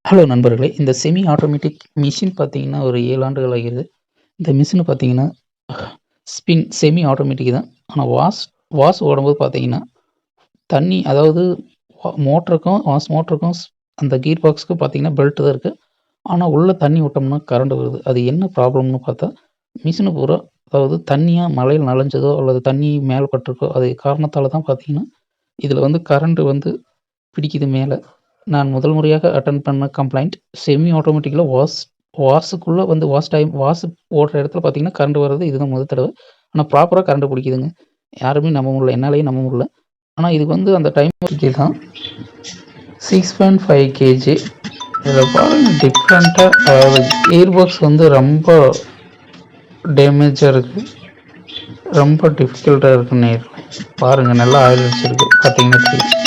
Hello நண்பர்களே! இந்த semi automatic machine பார்த்தீங்கன்னா, ஒரு 7 ஆண்டுகள் ஆகிறது. இந்த மிஷின பார்த்தீங்கன்னா, செமி ஆட்டோமேட்டிக் தான். ஆனா வாஷ் ஓடும்போது பார்த்தீங்கன்னா, தண்ணி அதாவது மோட்டருக்கும் மோட்டருக்கும் அந்த கியர் பாக்ஸ்க்கும் பார்த்தீங்கன்னா, பெல்ட் தான் இருக்கு. ஆனா உள்ள தண்ணி விட்டோம்னா கரண்ட் வருது. அது என்ன ப்ராப்ளம்னு பார்த்தா, மிஷினு பூரா அதாவது தண்ணியா மழையில நனைஞ்சதோ அல்லது தண்ணி மேல பட்டுருக்கோ, அது காரணத்தால தான் பார்த்தீங்கன்னா, இதில கரண்ட் பிடிக்குது மேல. நான் முதல் முறையாக அட்டெண்ட் பண்ண கம்ப்ளைண்ட் செமி ஆட்டோமேட்டிக்கில வாஷுக்குள்ள வாஷ் ஓடுற இடத்துல பார்த்தீங்கன்னா, கரண்ட் வர்றது இதுதான் முதல் தடவ. ஆனா ப்ராப்பரா கரண்ட் பிடிக்குதுங்க. யாருமே நம்ப முடியல. என்னாலயும் நம்ப முடியல. ஆனா இதுக்கு அந்த டைமர் கீ தான் 6.5 கேஜி. இதில பாருங்க டிஃப்ரெண்ட்டா அதாவது கியர் பாக்ஸ் ரொம்ப டேமேஜா இருக்கு. ரொம்ப டிஃபிகல்ட்டா இருக்கு நேர்களே. பாருங்க நல்லா ஆயில் அடிச்சிருக்கு. பார்த்தீங்கன்னா தெரியும்.